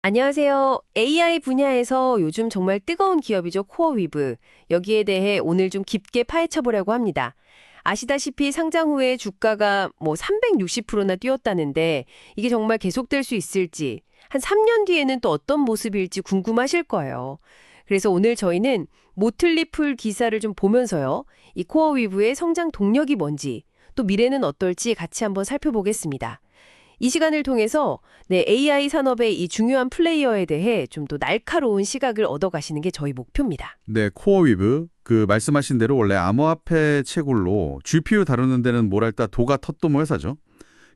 안녕하세요. AI 분야에서 요즘 정말 뜨거운 기업이죠. 코어위브. 여기에 대해 오늘 좀 깊게 파헤쳐 보려고 합니다. 아시다시피 상장 후에 주가가 뭐 360%나 뛰었다는데 이게 정말 계속될 수 있을지, 한 3년 뒤에는 또 어떤 모습일지 궁금하실 거예요. 그래서 오늘 저희는 모틀리풀 기사를 좀 보면서요. 이 코어위브의 성장 동력이 뭔지, 또 미래는 어떨지 같이 한번 살펴보겠습니다. 이 시간을 통해서 AI 산업의 이 중요한 플레이어에 대해 좀 더 날카로운 시각을 얻어가시는 게 저희 목표입니다. 네, 코어위브. 말씀하신 대로 원래 암호화폐 채굴로 GPU 다루는 데는 뭐랄까 도가 텄도모 회사죠.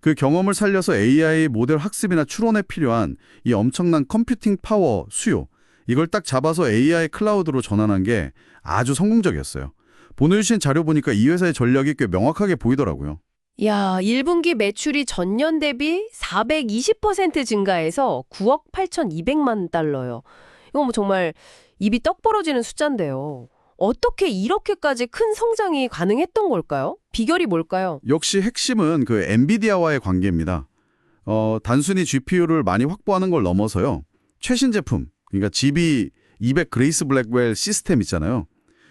그 경험을 살려서 AI 모델 학습이나 추론에 필요한 이 엄청난 컴퓨팅 파워 수요. 이걸 딱 잡아서 AI 클라우드로 전환한 게 아주 성공적이었어요. 보내주신 자료 보니까 이 회사의 전략이 꽤 명확하게 보이더라고요. 야, 1분기 매출이 전년 대비 420% 증가해서 9억 8,200만 달러요. 이거 뭐 정말 입이 떡 벌어지는 숫자인데요. 어떻게 이렇게까지 큰 성장이 가능했던 걸까요? 비결이 뭘까요? 역시 핵심은 엔비디아와의 관계입니다. 단순히 GPU를 많이 확보하는 걸 넘어서요. 최신 제품, 그러니까 GB200 그레이스 블랙웰 시스템 있잖아요.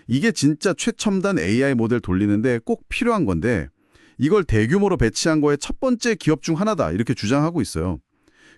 이게 진짜 최첨단 AI 모델 돌리는데 꼭 필요한 건데 이걸 대규모로 배치한 거의 첫 번째 기업 중 하나다 이렇게 주장하고 있어요.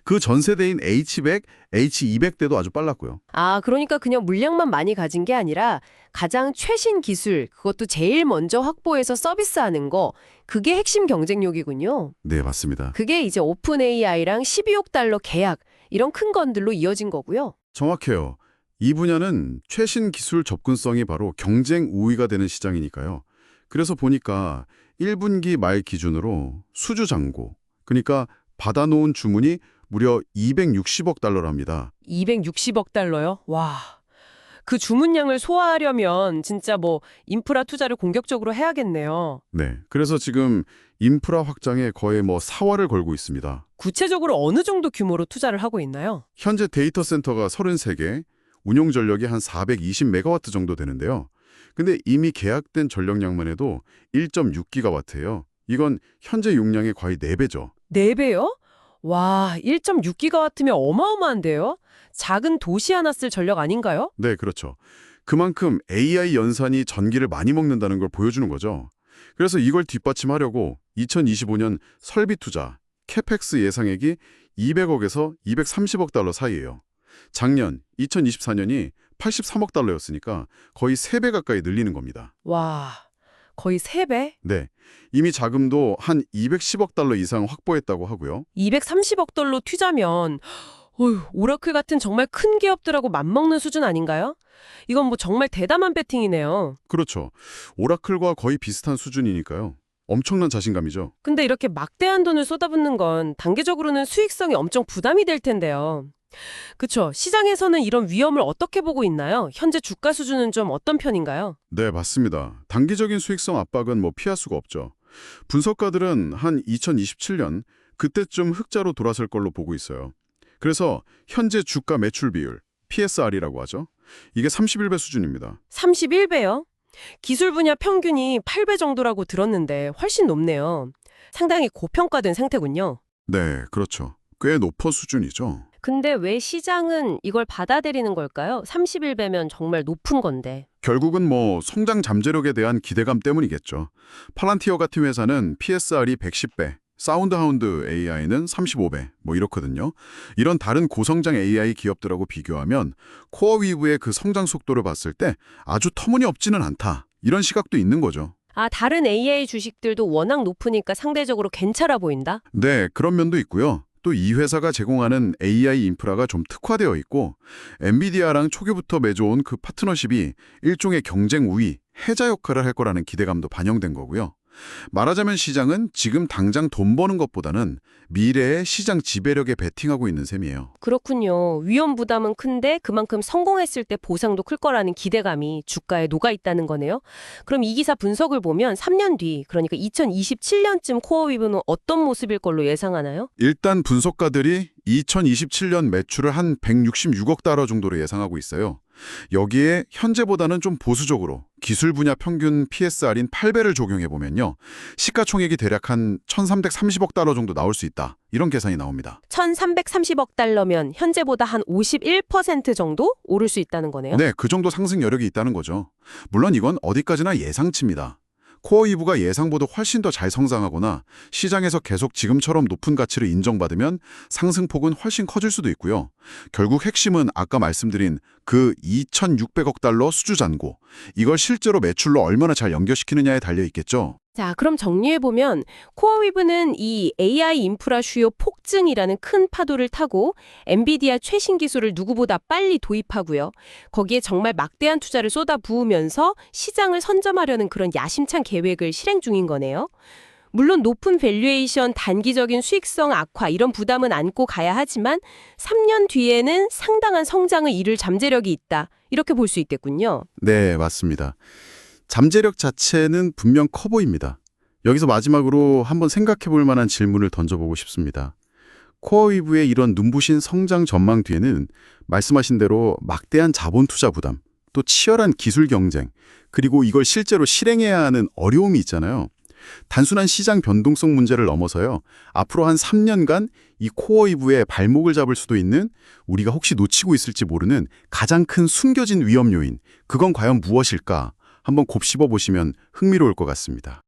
그 전 세대인 H100, H200대도 아주 빨랐고요. 아, 그러니까 그냥 물량만 많이 가진 게 아니라 가장 최신 기술, 그것도 제일 먼저 확보해서 서비스하는 거, 그게 핵심 경쟁력이군요. 네, 맞습니다. 그게 이제 오픈 AI랑 12억 달러 계약, 이런 큰 건들로 이어진 거고요. 정확해요. 이 분야는 최신 기술 접근성이 바로 경쟁 우위가 되는 시장이니까요. 그래서 보니까 1분기 말 기준으로 수주 잔고, 그러니까 받아놓은 주문이 무려 260억 달러랍니다. 260억 달러요? 와. 그 주문량을 소화하려면 진짜 뭐 인프라 투자를 공격적으로 해야겠네요. 네, 그래서 지금 인프라 확장에 거의 4화를 걸고 있습니다. 구체적으로 어느 정도 규모로 투자를 하고 있나요? 현재 데이터 센터가 33개, 운용 전력이 한 420메가와트 정도 되는데요. 근데 이미 계약된 전력량만 해도 1.6기가와트예요. 이건 현재 용량의 거의 4배죠. 4배요? 와, 1.6기가와트면 어마어마한데요? 작은 도시 하나 쓸 전력 아닌가요? 네, 그렇죠. 그만큼 AI 연산이 전기를 많이 먹는다는 걸 보여주는 거죠. 그래서 이걸 뒷받침하려고 2025년 설비 투자, 캐펙스 예상액이 200억에서 230억 달러 사이예요. 작년 2024년이 83억 달러였으니까 거의 3배 가까이 늘리는 겁니다. 와, 거의 3배? 네, 이미 자금도 한 210억 달러 이상 확보했다고 하고요. 230억 달러 투자면 어휴, 오라클 같은 정말 큰 기업들하고 맞먹는 수준 아닌가요? 이건 뭐 정말 대담한 배팅이네요. 그렇죠. 오라클과 거의 비슷한 수준이니까요. 엄청난 자신감이죠. 근데 이렇게 막대한 돈을 쏟아붓는 건 단계적으로는 수익성이 엄청 부담이 될 텐데요. 그쵸? 시장에서는 이런 위험을 어떻게 보고 있나요? 현재 주가 수준은 좀 어떤 편인가요? 네, 맞습니다. 단기적인 수익성 압박은 피할 수가 없죠. 분석가들은 한 2027년 그때쯤 흑자로 돌아설 걸로 보고 있어요. 그래서 현재 주가 매출 비율, PSR이라고 하죠. 이게 31배 수준입니다. 31배요? 기술 분야 평균이 8배 정도라고 들었는데 훨씬 높네요. 상당히 고평가된 상태군요. 네, 그렇죠. 꽤 높은 수준이죠. 근데 왜 시장은 이걸 받아들이는 걸까요? 31배면 정말 높은 건데. 결국은 성장 잠재력에 대한 기대감 때문이겠죠. 팔란티어 같은 회사는 PSR이 110배, 사운드하운드 AI는 35배, 이렇거든요. 이런 다른 고성장 AI 기업들하고 비교하면 코어위브의 그 성장 속도를 봤을 때 아주 터무니없지는 않다. 이런 시각도 있는 거죠. 아, 다른 AI 주식들도 워낙 높으니까 상대적으로 괜찮아 보인다? 네, 그런 면도 있고요. 또 이 회사가 제공하는 AI 인프라가 좀 특화되어 있고 엔비디아랑 초기부터 맺어온 그 파트너십이 일종의 경쟁 우위, 해자 역할을 할 거라는 기대감도 반영된 거고요. 말하자면 시장은 지금 당장 돈 버는 것보다는 미래의 시장 지배력에 베팅하고 있는 셈이에요. 그렇군요. 위험 부담은 큰데 그만큼 성공했을 때 보상도 클 거라는 기대감이 주가에 녹아 있다는 거네요. 그럼 이 기사 분석을 보면 3년 뒤, 그러니까 2027년쯤 코어위브는 어떤 모습일 걸로 예상하나요? 일단 분석가들이 2027년 매출을 한 166억 달러 정도로 예상하고 있어요. 여기에 현재보다는 좀 보수적으로 기술 분야 평균 PSR인 8배를 적용해 보면요. 시가총액이 대략 한 1,330억 달러 정도 나올 수 있다. 이런 계산이 나옵니다. 1,330억 달러면 현재보다 한 51% 정도 오를 수 있다는 거네요. 네, 그 정도 상승 여력이 있다는 거죠. 물론 이건 어디까지나 예상치입니다. 코어 이브가 예상보다 훨씬 더 잘 성장하거나 시장에서 계속 지금처럼 높은 가치를 인정받으면 상승폭은 훨씬 커질 수도 있고요. 결국 핵심은 아까 말씀드린 그 2,600억 달러 수주 잔고, 이걸 실제로 매출로 얼마나 잘 연결시키느냐에 달려 있겠죠. 자, 그럼 정리해보면 코어위브는 이 AI 인프라 수요 폭증이라는 큰 파도를 타고 엔비디아 최신 기술을 누구보다 빨리 도입하고요. 거기에 정말 막대한 투자를 쏟아부으면서 시장을 선점하려는 그런 야심찬 계획을 실행 중인 거네요. 물론 높은 밸류에이션, 단기적인 수익성 악화 이런 부담은 안고 가야 하지만 3년 뒤에는 상당한 성장을 이룰 잠재력이 있다. 이렇게 볼 수 있겠군요. 네, 맞습니다. 잠재력 자체는 분명 커 보입니다. 여기서 마지막으로 한번 생각해 볼 만한 질문을 던져보고 싶습니다. 코어위브의 이런 눈부신 성장 전망 뒤에는 말씀하신 대로 막대한 자본 투자 부담, 또 치열한 기술 경쟁, 그리고 이걸 실제로 실행해야 하는 어려움이 있잖아요. 단순한 시장 변동성 문제를 넘어서요. 앞으로 한 3년간 이 코어위브의 발목을 잡을 수도 있는, 우리가 혹시 놓치고 있을지 모르는 가장 큰 숨겨진 위험 요인, 그건 과연 무엇일까? 한번 곱씹어 보시면 흥미로울 것 같습니다.